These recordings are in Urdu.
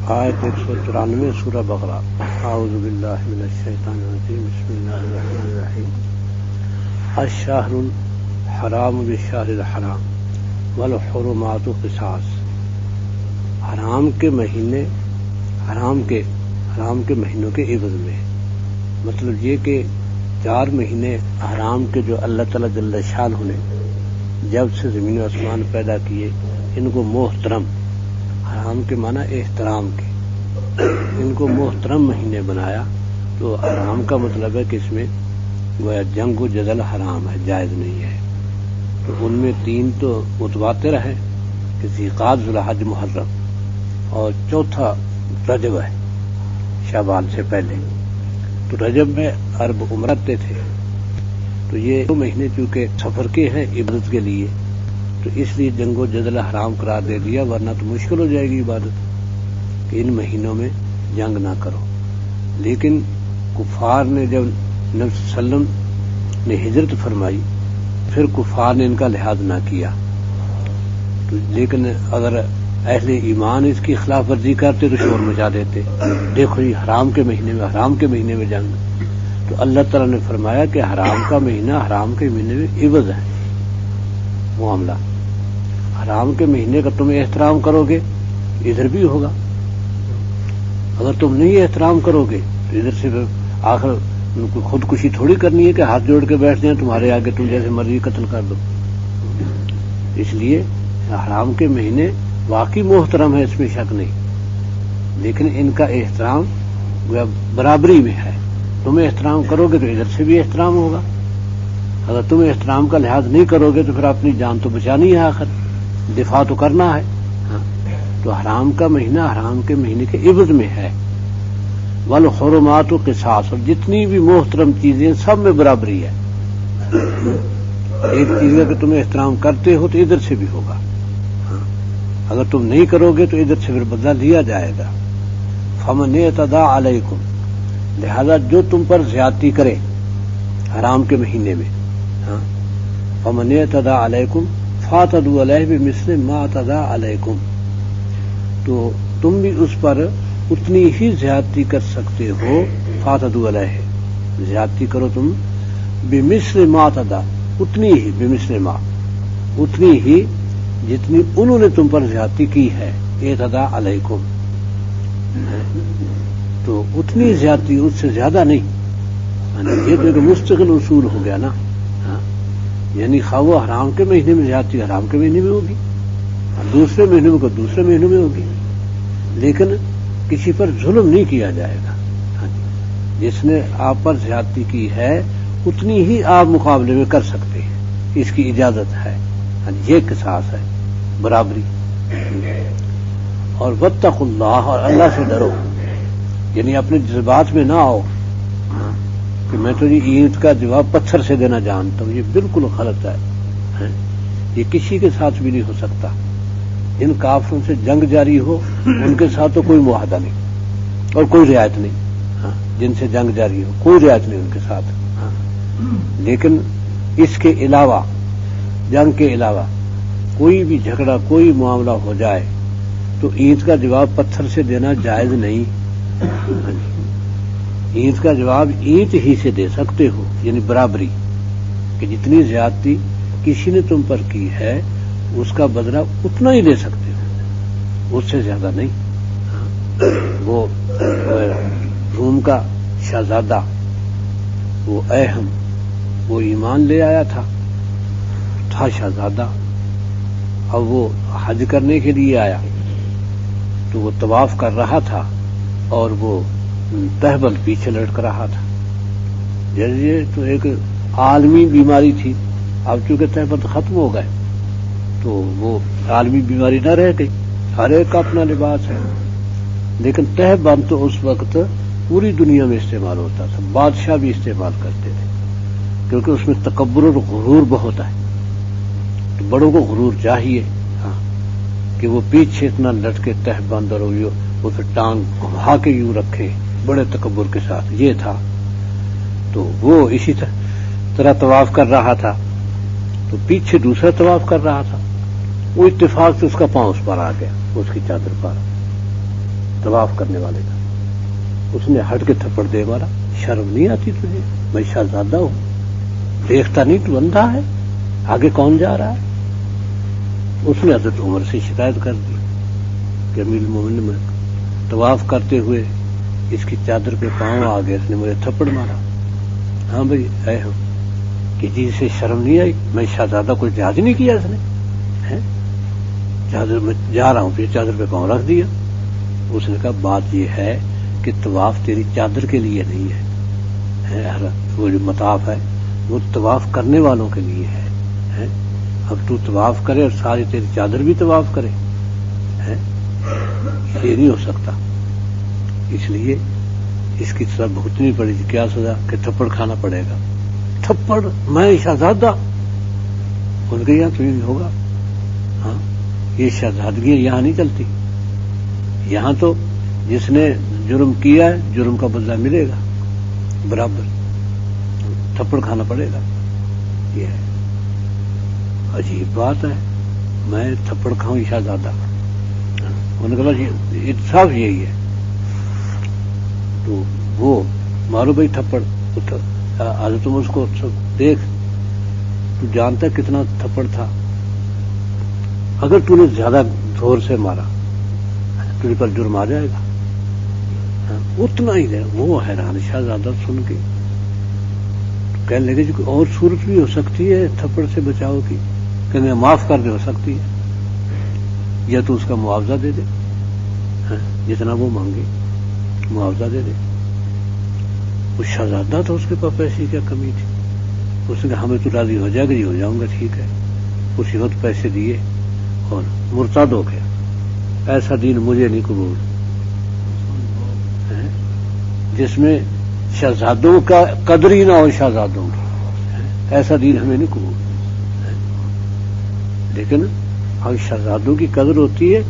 آیت 194 سورہ بقرہ۔ اعوذ باللہ من الشیطان الرجیم، بسم اللہ الرحمن الرحیم۔ الشہر الحرام بالشہر الحرام والحرمات قصاص۔ حرام کے مہینے حرام کے مہینوں کے عوض میں، مطلب یہ کہ 4 مہینے حرام کے جو اللہ تعالیٰ جل شانہ نے جب سے زمین و آسمان پیدا کیے ان کو محترم، حرام کے معنی احترام کے، ان کو محترم مہینے بنایا۔ تو حرام کا مطلب ہے کہ اس میں گویا جنگ و جدل حرام ہے، جائز نہیں ہے۔ تو ان میں 3 تو متواتر ہے کہ ذیقعدہ، ذوالحج، محرم، اور چوتھا رجب ہے، شعبان سے پہلے۔ تو رجب میں عرب عمرتے تھے، تو یہ 2 مہینے چونکہ سفر کے ہیں عبادت کے لیے، تو اس لیے جنگ و جدل حرام قرار دے دیا، ورنہ تو مشکل ہو جائے گی عبادت کہ ان مہینوں میں جنگ نہ کرو۔ لیکن کفار نے جب نبی صلی اللہ علیہ وسلم نے ہجرت فرمائی، پھر کفار نے ان کا لحاظ نہ کیا۔ تو لیکن اگر اہل ایمان اس کی خلاف ورزی کرتے تو شور مچا دیتے، دیکھو یہ حرام کے مہینے میں جنگ۔ تو اللہ تعالیٰ نے فرمایا کہ حرام کا مہینہ حرام کے مہینے میں عوض ہے معاملہ۔ حرام کے مہینے کا تم احترام کرو گے ادھر بھی ہوگا، اگر تم نہیں احترام کرو گے تو ادھر سے آخر ان کو خودکشی تھوڑی کرنی ہے کہ ہاتھ جوڑ کے بیٹھ جائیں تمہارے آگے، تم جیسے مرضی قتل کر دو۔ اس لیے حرام کے مہینے واقعی محترم ہے، اس میں شک نہیں، لیکن ان کا احترام برابری میں ہے۔ تم احترام کرو گے تو ادھر سے بھی احترام ہوگا، اگر تم احترام کا لحاظ نہیں کرو گے تو پھر اپنی جان تو بچانی ہے، آخر دفاع تو کرنا ہے۔ تو حرام کا مہینہ حرام کے مہینے کے عوض میں ہے۔ والحرمات قصاص، اور جتنی بھی محترم چیزیں سب میں برابری ہے۔ ایک چیز کا کہ تم احترام کرتے ہو تو ادھر سے بھی ہوگا، اگر تم نہیں کرو گے تو ادھر سے پھر بدلہ لیا جائے گا۔ فمن اعتدی علیکم، لہذا جو تم پر زیادتی کرے حرام کے مہینے میں، فمن اعتدی علیکم فاعتدوا علیہ بمثل ما اعتدی علیکم، تو تم بھی اس پر اتنی ہی زیادتی کر سکتے ہو۔ فاعتدوا علیہ، زیادتی کرو تم، بمثل ما اعتدی، اتنی ہی، بمثل ما، اتنی ہی جتنی انہوں نے تم پر زیادتی کی ہے، اعتدی علیکم، تو اتنی زیادتی، اس سے زیادہ نہیں۔ یہ تو ایک مستقل اصول ہو گیا نا، یعنی خواہ وہ حرام کے مہینے میں زیادتی حرام کے مہینے میں ہوگی، دوسرے مہینے میں دوسرے مہینے میں ہوگی، لیکن کسی پر ظلم نہیں کیا جائے گا۔ جس نے آپ پر زیادتی کی ہے اتنی ہی آپ مقابلے میں کر سکتے ہیں، اس کی اجازت ہے، یہ قصاص ہے، برابری۔ اور واتقوا اللہ، اور اللہ سے ڈرو، یعنی اپنے جذبات میں نہ آؤ کہ میں تو یہ اینٹ کا جواب پتھر سے دینا جانتا ہوں، یہ بالکل غلط ہے، یہ کسی کے ساتھ بھی نہیں ہو سکتا۔ جن کافروں سے جنگ جاری ہو ان کے ساتھ تو کوئی معاہدہ نہیں اور کوئی رعایت نہیں، جن سے جنگ جاری ہو کوئی رعایت نہیں ان کے ساتھ۔ لیکن اس کے علاوہ، جنگ کے علاوہ کوئی بھی جھگڑا، کوئی معاملہ ہو جائے تو اینٹ کا جواب پتھر سے دینا جائز نہیں۔ اینٹ کا جواب اینٹ ہی سے دے سکتے ہو، یعنی برابری، کہ جتنی زیادتی کسی نے تم پر کی ہے اس کا بدلہ اتنا ہی دے سکتے ہو، اس سے زیادہ نہیں۔ وہ روم کا شہزادہ، وہ اہم، وہ ایمان لے آیا تھا شہزادہ، اب وہ حج کرنے کے لیے آیا تو وہ طواف کر رہا تھا اور وہ تہبند پیچھے لٹک رہا تھا۔ یہ تو ایک عالمی بیماری تھی، اب چونکہ تہبند ختم ہو گئے تو وہ عالمی بیماری نہ رہ گئی، ہر ایک کا اپنا لباس ہے، لیکن تہبند تو اس وقت پوری دنیا میں استعمال ہوتا تھا، بادشاہ بھی استعمال کرتے تھے، کیونکہ اس میں تکبر اور غرور بہت ہے، تو بڑوں کو غرور چاہیے کہ وہ پیچھے اتنا لٹکے تہبند اور وہ پھر ٹانگ گھما کے یوں رکھے بڑے تکبر کے ساتھ، یہ تھا۔ تو وہ اسی طرح طواف کر رہا تھا، تو پیچھے دوسرا طواف کر رہا تھا، وہ اتفاق سے اس کا پاؤں اس پر آ گیا، اس کی چادر پر، طواف کرنے والے کا، اس نے ہٹ کے تھپڑ دے مارا. شرم نہیں آتی تجھے؟ میں شہزادہ ہوں، دیکھتا نہیں تو اندھا ہے، آگے کون جا رہا ہے؟ اس نے حضرت عمر سے شکایت کر دی کہ امیر المومنین میں طواف کرتے ہوئے اس کی چادر پہ پاؤں آ گئے، اس نے مجھے تھپڑ مارا. ہاں بھائی اے ہو کہ جی سے شرم نہیں آئی؟ میں شہزادہ کوئی لحاظ نہیں کیا اس نے، چادر میں جا رہا ہوں پھر چادر پہ پاؤں رکھ دیا. اس نے کہا بات یہ ہے کہ طواف تیری چادر کے لیے نہیں ہے، وہ جو مطاف ہے وہ طواف کرنے والوں کے لیے ہے. اب تو طواف کرے اور ساری تیری چادر بھی طواف کرے، یہ نہیں ہو سکتا. اس لیے اس کی سزا بھگتنی پڑے گی. کیا سزا؟ کہ تھپڑ کھانا پڑے گا. تھپڑ؟ میں شہزادہ؟ ان کے یہاں تو یہ ہوگا. ہاں یہ شہزادگی یہاں نہیں چلتی. یہاں تو جس نے جرم کیا ہے جرم کا بدلہ ملے گا برابر، تھپڑ کھانا پڑے گا. یہ ہے عجیب بات ہے، میں تھپڑ کھاؤں شہزادہ؟ انہوں نے کہا انصاف یہی ہے. تو وہ مارو بھائی تھپڑ. آج تم اس کو دیکھ، تو جانتا کتنا تھپڑ تھا. اگر تو نے زیادہ زور سے مارا تجھ پر جرم آ جائے گا. اتنا ہی ہے. وہ حیران شہزادہ سن کے کہنے لگے کہ اور صورت بھی ہو سکتی ہے تھپڑ سے بچاؤ کی، کہ معاف کر دے ہو سکتی ہے، یا تو اس کا معاوضہ دے دے، جتنا وہ مانگے معاوضہ دے دے. وہ شہزادہ تھا، اس کے پاس پیسے کی کیا کمی تھی. اس نے کہا ہمیں تو راضی ہو جائے گا، جی ہو جاؤں گا ٹھیک ہے. اسی وقت پیسے دیے اور مرتد ہو گیا. ایسا دین مجھے نہیں قبول جس میں شہزادوں کا قدر ہی نہ ہو. شہزادوں کی ایسا دین ہمیں نہیں قبول. لیکن اب شہزادوں کی قدر ہوتی ہے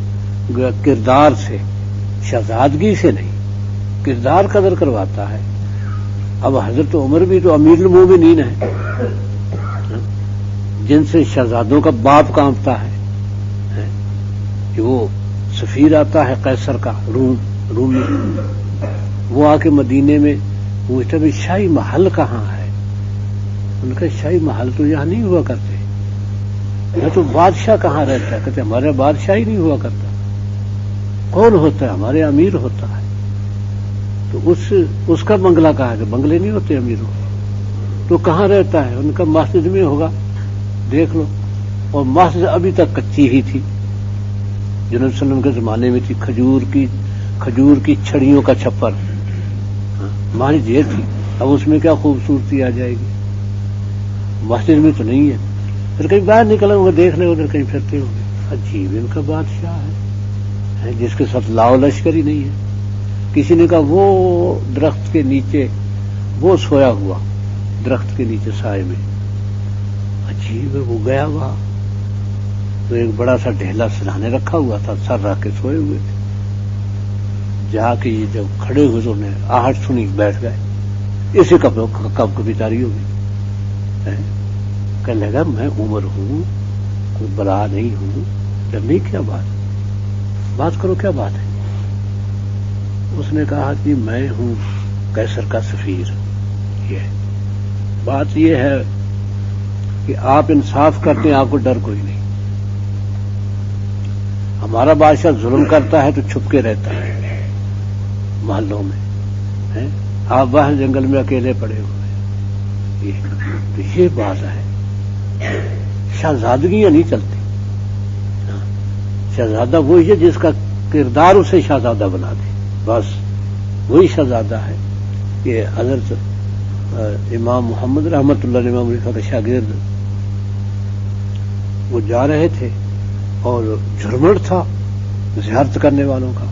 کردار سے، شہزادگی سے نہیں. کردار قدر کرواتا ہے. اب حضرت عمر بھی تو امیر المومنین ہیں، جن سے شہزادوں کا باپ کانپتا ہے. کہ وہ سفیر آتا ہے قیصر کا، رومی، وہ آ کے مدینے میں پوچھتا بھی شاہی محل کہاں ہے. ان کا شاہی محل تو یہاں نہیں ہوا کرتے. میں تو بادشاہ کہاں رہتا ہے؟ کہتے ہمارے بادشاہ ہی نہیں ہوا کرتا. کون ہوتا ہے؟ ہمارے امیر ہوتا ہے. تو اس کا بنگلہ کہاں ہے؟ کہ بنگلے نہیں ہوتے امیروں. تو کہاں رہتا ہے؟ ان کا مسجد میں ہوگا، دیکھ لو. اور مسجد ابھی تک کچی ہی تھی، جنہوں صلی اللہ علیہ وسلم کے زمانے میں تھی. کھجور کی چھڑیوں کا چھپر ہماری یہ تھی. اب اس میں کیا خوبصورتی آ جائے گی؟ مسجد میں تو نہیں ہے. پھر کہیں باہر نکلے ہوگا دیکھنے، ادھر کہیں پھرتے ہوں گے. عجیب ان کا بادشاہ ہے جس کے ساتھ لاؤ لشکر ہی نہیں ہے. کسی نے کہا وہ درخت کے نیچے وہ سویا ہوا، درخت کے نیچے سائے میں. عجیب ہے. وہ گیا وہاں تو ایک بڑا سا ڈھیلا سرہانے رکھا ہوا تھا، سر رکھ کے سوئے ہوئے تھے. جا کے یہ جب کھڑے ہوئے تو انہیں آہٹ سنی، بیٹھ گئے. اسی کب کبھی تاری ہوگی. کہنے لگا میں عمر ہوں، کوئی بلا نہیں ہوں. جب کیا بات کرو، کیا بات ہے؟ اس نے کہا کہ میں ہوں قیصر کا سفیر. یہ بات یہ ہے کہ آپ انصاف کرتے ہیں، آپ کو ڈر کوئی نہیں. ہمارا بادشاہ ظلم کرتا ہے تو چھپ کے رہتا ہے محلوں میں. آپ باہر جنگل میں اکیلے پڑے ہوئے. تو یہ بات ہے. شہزادگیاں نہیں چلتی. شہزادہ وہی ہے جس کا کردار اسے شہزادہ بنا دے، بس وہی شہزادہ ہے. یہ حضرت امام محمد رحمت اللہ علیہ امام رفا کے شاگرد وہ جا رہے تھے اور جھرمٹ تھا زیارت کرنے والوں کا.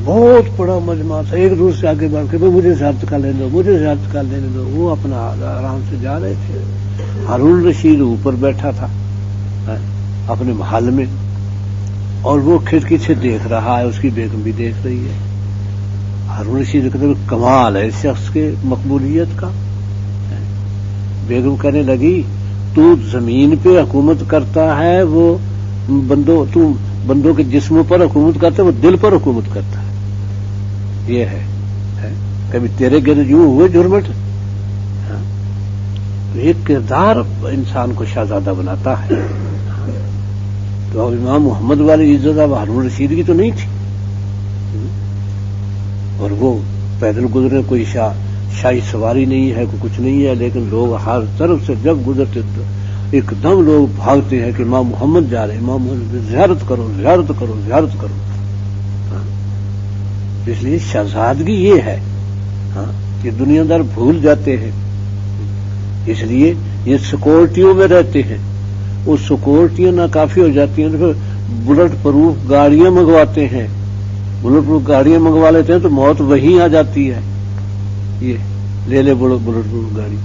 بہت بڑا مجمع تھا. ایک دوسرے سے آگے بڑھ کے مجھے زیارت کر لینے دو، مجھے زیارت کر لینے دو. وہ اپنا آرام سے جا رہے تھے. ہارون رشید اوپر بیٹھا تھا اپنے محل میں، اور وہ کھڑکی سے دیکھ رہا ہے، اس کی بیگم بھی دیکھ رہی ہے. ہارون رشید کا کمال ہے اس شخص کے مقبولیت کا. بیگم کہنے لگی تو زمین پہ حکومت کرتا ہے، وہ بندوں کے جسموں پر حکومت کرتا ہے، وہ دل پر حکومت کرتا ہے. یہ ہے کبھی تیرے گرد یوں ہوئے جھرمٹ. ایک کردار انسان کو شہزادہ بناتا ہے. تو امام محمد والی عزت اب ہارون رشید کی تو نہیں تھی, اور وہ پیدل گزرے, کوئی شاہی سواری نہیں ہے, کوئی کچھ نہیں ہے, لیکن لوگ ہر طرف سے جب گزرتے ایک دم لوگ بھاگتے ہیں کہ امام محمد جا رہے ہیں, امام محمد زیارت کرو زیارت کرو زیارت کرو. اس لیے شہزادگی یہ ہے کہ دنیا دار بھول جاتے ہیں. اس لیے یہ سیکورٹیوں میں رہتے ہیں, وہ سیکورٹیاں ناکافی ہو جاتی ہیں تو پھر بلٹ پروف گاڑیاں منگواتے ہیں. بلٹ پروف گاڑیاں منگوا لیتے ہیں تو موت وہیں آ جاتی ہے. یہ لے لے بلٹ پروف گاڑی.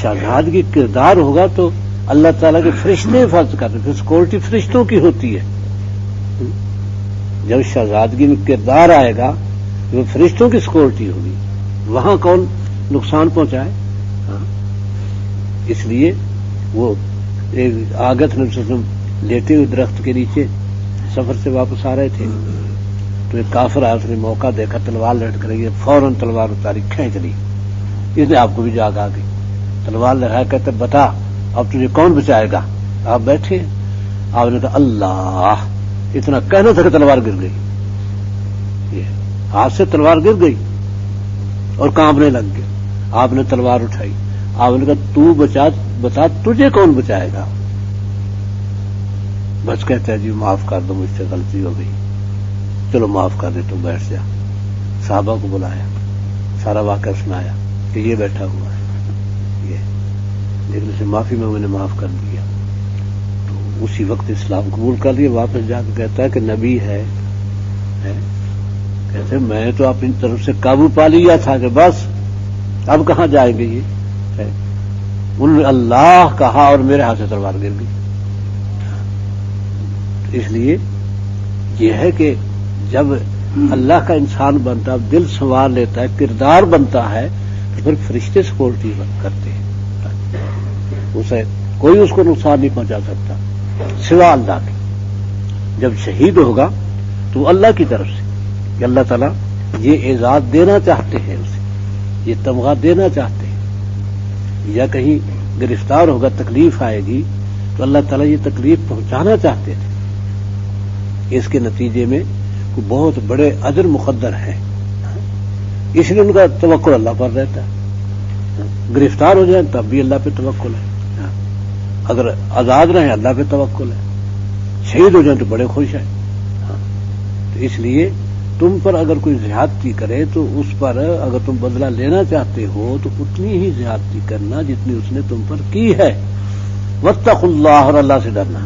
شہزادگی کردار ہوگا تو اللہ تعالیٰ کے فرشتے حفاظت کرتے ہیں. پھر سیکورٹی فرشتوں کی ہوتی ہے. جب شہزادگی میں کردار آئے گا تو فرشتوں کی سیکورٹی ہوگی, وہاں کون نقصان پہنچائے. اس لیے وہ ایک آگت لیٹے ہوئے درخت کے نیچے سفر سے واپس آ رہے تھے تو ایک کافر آیا, اس نے موقع دیکھا, تلوار لٹک رہی ہے, فوراً تلوار اتاری, کھینچ لی. اس نے آپ کو بھی جاگ آ گئی, تلوار لہرایا, کہتے بتا اب تجھے کون بچائے گا. آپ بیٹھے, آپ نے کہا اللہ, اتنا کہنا تھا کہ تلوار گر گئی. یہ ہاتھ سے تلوار گر گئی اور کانپنے لگ گیا. آپ نے تلوار اٹھائی, آپ نے کہا تو بتا تجھے کون بچائے گا. بس کہتا ہے جی معاف کر دو, مجھ سے غلطی ہو گئی, چلو معاف کر دے, تم بیٹھ جا. صحابہ کو بلایا, سارا واقعہ سنایا کہ یہ بیٹھا ہوا ہے, یہ لیکن اسے معافی میں نے معاف کر دیا. تو اسی وقت اسلام قبول کر لیا. واپس جا کے کہتا ہے کہ نبی ہے, کہتے میں تو اپنی طرف سے قابو پا لیا تھا کہ بس اب کہاں جائیں گے. یہ انہوں نے اللہ کہا اور میرے ہاتھ سے تلوار گر گئی. اس لیے یہ ہے کہ جب اللہ کا انسان بنتا ہے, دل سنوار لیتا ہے, کردار بنتا ہے, تو پھر فرشتے سپورٹی کرتے ہیں. اسے کوئی اس کو نقصان نہیں پہنچا سکتا سوا اللہ کے. جب شہید ہوگا تو وہ اللہ کی طرف سے کہ اللہ تعالیٰ یہ اعزاز دینا چاہتے ہیں, اسے یہ تمغہ دینا چاہتے ہیں. یا کہیں گرفتار ہوگا, تکلیف آئے گی تو اللہ تعالیٰ یہ تکلیف پہنچانا چاہتے تھے. اس کے نتیجے میں بہت بڑے اجر مقدر ہیں. اس لیے ان کا توکل اللہ پر رہتا ہے. گرفتار ہو جائیں تب بھی اللہ پہ توکل ہے, اگر آزاد رہیں اللہ پہ توکل ہے, شہید ہو جائیں تو بڑے خوش ہیں. تو اس لیے تم پر اگر کوئی زیادتی کرے تو اس پر اگر تم بدلہ لینا چاہتے ہو تو اتنی ہی زیادتی کرنا جتنی اس نے تم پر کی ہے. واتقوا اللہ, اور اللہ سے ڈرنا,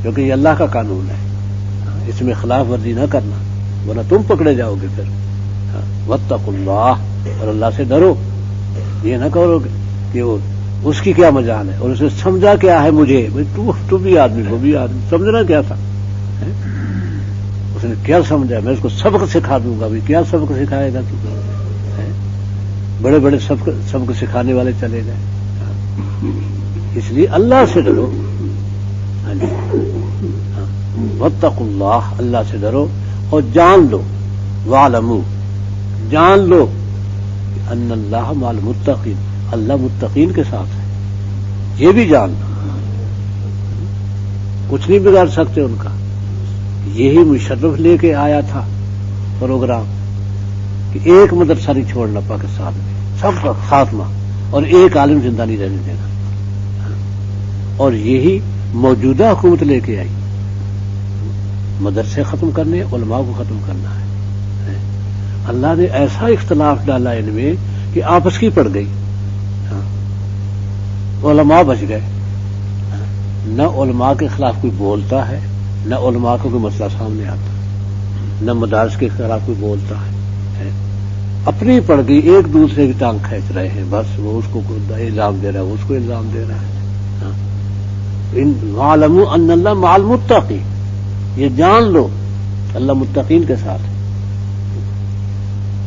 کیونکہ یہ اللہ کا قانون ہے, اس میں خلاف ورزی نہ کرنا ورنہ تم پکڑے جاؤ گے. پھر واتقوا اللہ, اور اللہ سے ڈرو. یہ نہ کرو کہ وہ اس کی کیا مجال ہے اور اسے سمجھا کیا ہے مجھے, تو بھی آدمی وہ بھی آدمی, سمجھنا کیا تھا, اس نے کیا سمجھا, میں اس کو سبق سکھا دوں گا. بھی کیا سبق سکھائے گا تو, بڑے بڑے سبق سکھانے والے چلے گئے. اس لیے اللہ سے ڈرو. واتقوا اللہ, اللہ سے ڈرو, اور جان لو, وَاعْلَمُوا, جان لو کہ ان اللہ مع المتقین, اللہ متقین کے ساتھ ہے. یہ بھی جان لو, کچھ نہیں بگاڑ سکتے ان کا. یہی مشرف لے کے آیا تھا پروگرام کہ ایک مدرسہ نہیں چھوڑنا پاکستان میں, سب کا خاتمہ, اور ایک عالم زندہ نہیں رہنے دینا. اور یہی موجودہ حکومت لے کے آئی, مدرسے ختم کرنے, علماء کو ختم کرنا ہے. اللہ نے ایسا اختلاف ڈالا ان میں کہ آپس کی پڑ گئی. علماء بچ گئے, نہ علماء کے خلاف کوئی بولتا ہے, نہ علماء کو کوئی مسئلہ سامنے آتا, نہ مدارس کے خلاف کوئی بولتا ہے. اپنی پڑ گئی, ایک دوسرے کی ٹانگ کھینچ رہے ہیں, بس وہ اس کو الزام دے رہا ہے, وہ اس کو الزام دے رہا ہے. وَاعْلَمُوا أَنَّ اللَّهَ مَعَ الْمُتَّقِينَ, یہ جان لو اللہ متقین کے ساتھ ہے.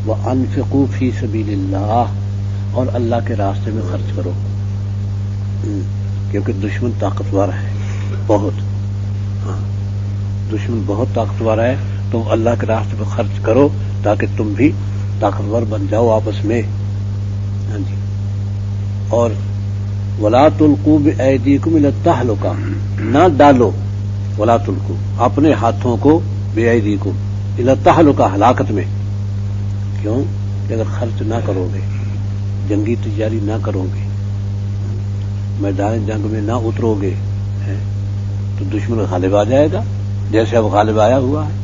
وَأَنفِقُوا فِي سَبِيلِ اللَّهِ, اور اللہ کے راستے میں خرچ کرو, کیونکہ دشمن طاقتور ہے بہت. دشمن بہت طاقتور ہے, تم اللہ کے راستے میں خرچ کرو تاکہ تم بھی طاقتور بن جاؤ آپس میں. ہاں جی. اور ولا تلقوا بأیدیکم الی التہلکہ، نہ ڈالو، ولا تلقوا، اپنے ہاتھوں کو بأیدیکم الی التہلکہ، ہلاکت میں. کیوں کہ اگر خرچ نہ کرو گے، جنگی تیاری نہ کرو گے، میدان جنگ میں نہ اترو گے تو دشمن غالب آ جائے گا، جیسے اب غالب آیا ہوا ہے.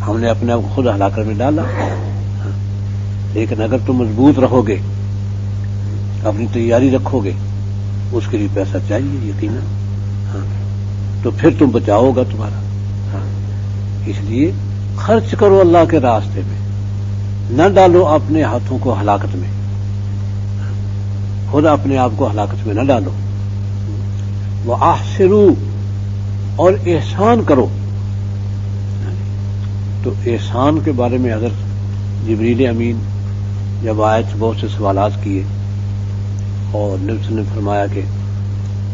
ہم نے اپنے آپ کو خود ہلاکت میں ڈالا. لیکن اگر تم مضبوط رہو گے، اپنی تیاری رکھو گے، اس کے لیے پیسہ چاہیے یقیناً. تو پھر تم بچاؤ گا تمہارا. اس لیے خرچ کرو اللہ کے راستے میں، نہ ڈالو اپنے ہاتھوں کو ہلاکت میں، خود اپنے آپ کو ہلاکت میں نہ ڈالو. وَأَحْسِنُوا، اور احسان کرو. تو احسان کے بارے میں حضرت جبریل امین جب آئے تو بہت سے سوالات کیے، اور نبی صلی اللہ علیہ وسلم نے فرمایا کہ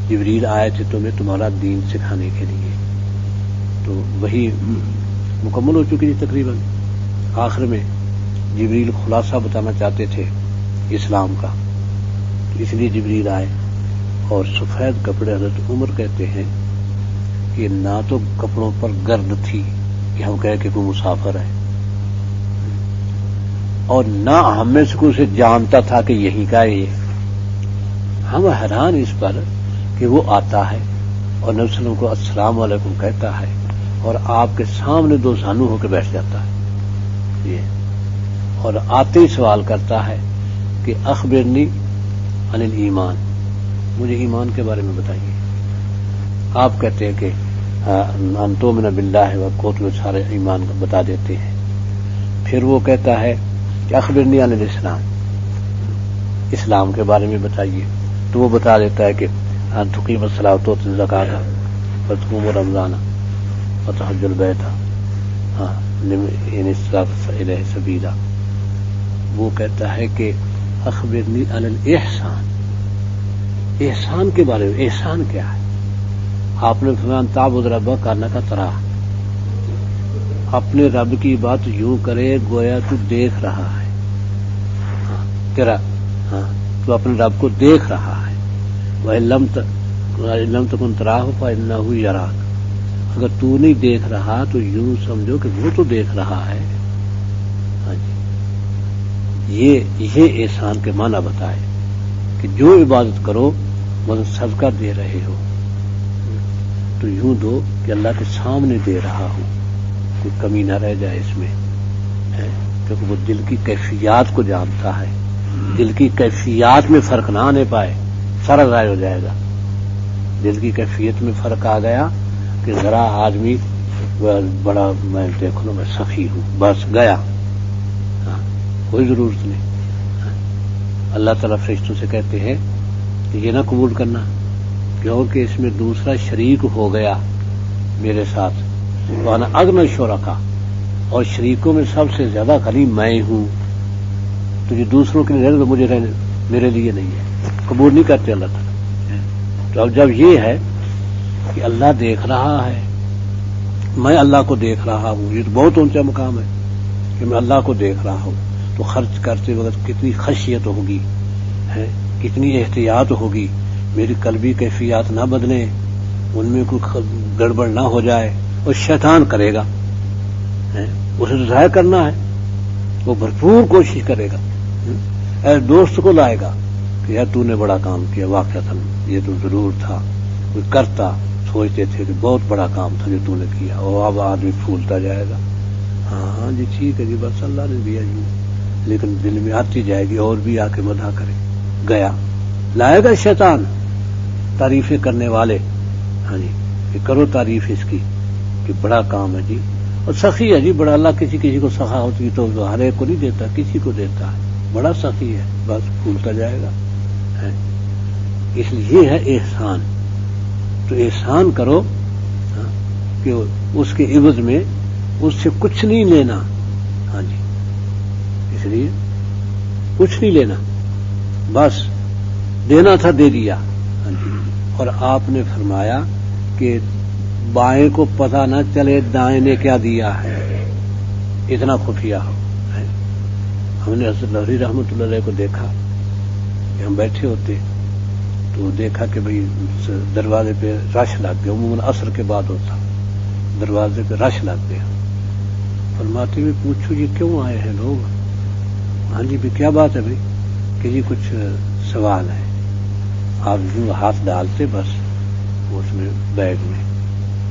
جبریل آئے تھے تمہیں تمہارا دین سکھانے کے لیے. تو وہی مکمل ہو چکی تھی تقریباً. آخر میں جبریل خلاصہ بتانا چاہتے تھے اسلام کا، اس لیے جبریل آئے. اور سفید کپڑے حضرت عمر کہتے ہیں کہ نہ تو کپڑوں پر گرد تھی کہ ہم کہے کہ کوئی مسافر ہے، اور نہ ہم میں سے کوئی اسے جانتا تھا کہ یہیں کا ہے یہ. ہم حیران اس پر کہ وہ آتا ہے اور نبی صلی اللہ علیہ وسلم کو السلام علیکم کہتا ہے، اور آپ کے سامنے دو زانو ہو کے بیٹھ جاتا ہے یہ، اور آتے ہی سوال کرتا ہے کہ اخبرنی عن الایمان، مجھے ایمان کے بارے میں بتائیے. آپ کہتے ہیں کہ ان تؤمن باللہ وقوت میں سارے ایمان بتا دیتے ہیں. پھر وہ کہتا ہے کہ اخبرنی عن الاسلام، اسلام کے بارے میں بتائیے. تو وہ بتا دیتا ہے کہ ان تقیم الصلاۃ وتؤتی الزکاۃ وتصوم رمضان وتحج البیت ان استطعت الیہ سبیلا. وہ کہتا ہے کہ اخبرنی عن الاحسان، احسان کے بارے میں. احسان کیا ہے؟ آپ نے فرمایا تعبد ربک کانک تراہ، اپنے رب کی بات یوں کرے گویا تو دیکھ رہا ہے. تیرا تو اپنے رب کو دیکھ رہا ہے. وَإِن لَمْ تَكُنْ تَرَاهُ فَإِنَّهُ يَرَاكَ، اگر تو نہیں دیکھ رہا تو یوں سمجھو کہ وہ تو دیکھ رہا ہے. ہاں جی، یہ احسان کے معنی بتائے کہ جو عبادت کرو وہ صدقہ دے رہے ہو تو یوں دو کہ اللہ کے سامنے دے رہا ہوں، کوئی کمی نہ رہ جائے اس میں. کیونکہ وہ دل کی کیفیات کو جانتا ہے. دل کی کیفیات میں فرق نہ آنے پائے، سارا ضائع ہو جائے گا. دل کی کیفیت میں فرق آ گیا کہ ذرا آدمی بڑا میں دیکھ لو میں سخی ہوں، بس گیا، کوئی ضرورت نہیں. اللہ تعالیٰ فرشتوں سے کہتے ہیں کہ یہ نہ قبول کرنا کیونکہ اس میں دوسرا شریک ہو گیا میرے ساتھ. وانا اغنى الشرکاء، اور شریکوں میں سب سے زیادہ غنی میں ہوں. تو یہ دوسروں کے لیے رہنے تو مجھے رہنے، میرے لیے نہیں ہے. قبول نہیں کرتے اللہ تعالیٰ. تو اب جب یہ ہے کہ اللہ دیکھ رہا ہے، میں اللہ کو دیکھ رہا ہوں، یہ تو بہت اونچا مقام ہے کہ میں اللہ کو دیکھ رہا ہوں. تو خرچ کرتے وقت کتنی خشیت ہوگی، کتنی احتیاط ہوگی، میری قلبی کیفیات نہ بدلیں، ان میں کوئی گڑبڑ نہ ہو جائے. اور شیطان کرے گا، اسے تو ظاہر کرنا ہے، وہ بھرپور کوشش کرے گا. ایسے دوست کو لائے گا کہ یار تو نے بڑا کام کیا، واقعہ یہ تو ضرور تھا، کوئی کرتا سوچتے تھے کہ بہت بڑا کام تھا جو تو نے کیا، اور اب آدمی پھولتا جائے گا. ہاں جی ٹھیک ہے جی، بس اللہ نے دیا جی، لیکن دل میں آتی جائے گی اور بھی آ کے مدح کرے. گیا لائے گا شیطان تعریفیں کرنے والے. ہاں جی، کہ کرو تعریف اس کی کہ بڑا کام ہے جی، اور سخی ہے جی بڑا. اللہ کسی کو سخا ہوتی تو ہر ایک کو نہیں دیتا، کسی کو دیتا ہے. بڑا سخی ہے، بس پھولتا جائے گا. اس لیے ہے احسان. تو احسان کرو کہ اس کے عوض میں اس سے کچھ نہیں لینا. ہاں جی، اس لیے کچھ نہیں لینا، بس دینا تھا دے دیا. ہاں جی. اور آپ نے فرمایا کہ بائیں کو پتہ نہ چلے دائیں نے کیا دیا ہے. اتنا خفیہ ہو. ہم نے حضرت لہری رحمۃ اللہ علیہ کو دیکھا کہ ہم بیٹھے ہوتے تو دیکھا کہ بھئی دروازے پہ رش لگ گیا. عموماً عصر کے بعد ہوتا, دروازے پہ رش لگ گیا. فرماتے ہوئے پوچھو یہ کیوں آئے ہیں لوگ؟ ہاں جی بھی کیا بات ہے بھائی؟ کہ جی کچھ سوال ہے. آپ یوں ہاتھ ڈالتے بس اس میں بیگ میں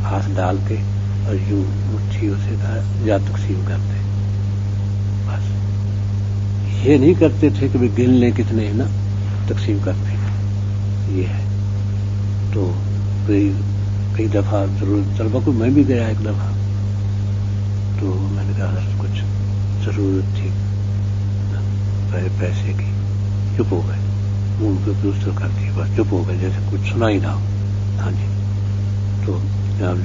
ہاتھ ڈال کے اور یوں مٹھیوں سے یا تقسیم کرتے. بس یہ نہیں کرتے تھے کہ بھائی گن لیں کتنے ہیں نا, تقسیم کرتے. یہ ہے تو کئی دفعہ ضرورت طلبہ کو میں بھی گیا ایک دفعہ, تو میں نے کہا کچھ ضرورت تھی پیسے کی. چپ ہو گئے, منہ پہ دوسرا کر دیا, بس چپ ہو گئے جیسے کچھ سنا ہی نہ ہو. ہاں جی. تو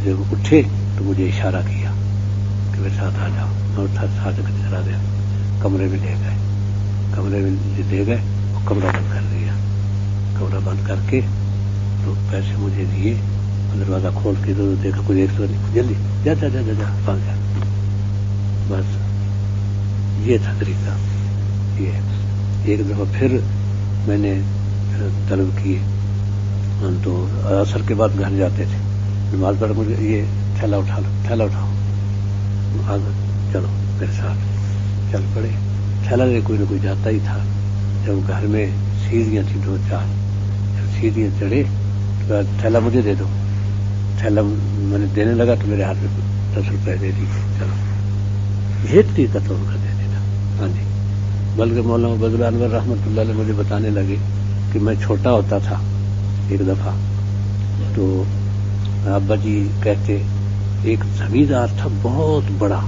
جب اٹھے تو مجھے اشارہ کیا کہ میرے ساتھ آ جاؤ. میں اٹھا ساتھ چلا گیا, کمرے میں لے گئے. کمرے میں لے گئے, وہ کمرہ بند کر دیا. کمرہ بند کر کے تو پیسے مجھے دیے. دروازہ کھول کے تو دیکھا کوئی ایک تو نہیں, جلدی جا جا جا جا پا گیا. بس یہ تھا طریقہ. یہ ایک دفعہ پھر میں نے طلب کیے تو عصر کے بعد گھر جاتے تھے, نماز پڑھ مجھے یہ تھیلا اٹھا لو, تھیلا اٹھاؤ, چلو میرے ساتھ چل پڑے. تھیلا لے کوئی نہ کوئی جاتا ہی تھا. جب گھر میں سیڑھیاں تھیں 2-4, جب سیڑھیاں چڑھے تو تھیلا مجھے دے دو. تھیلا میں نے دینے لگا تو میرے ہاتھ میں 10 روپے دے دی. چلو یہ طریقہ تو ان کا دینے کا. ہاں جی. بلکہ مولانا بدر انور رحمۃ اللہ علیہ مجھے بتانے لگے کہ میں چھوٹا ہوتا تھا ایک دفعہ, تو ابا جی کہتے ایک زمیندار تھا بہت بڑا,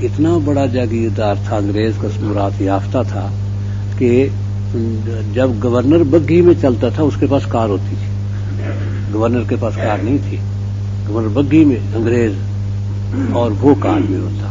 اتنا بڑا جاگیردار تھا, انگریز کا مراد یافتہ تھا کہ جب گورنر بگھی میں چلتا تھا اس کے پاس کار ہوتی تھی. گورنر کے پاس کار نہیں تھی, گورنر بگھی میں انگریز اور وہ کار میں ہوتا.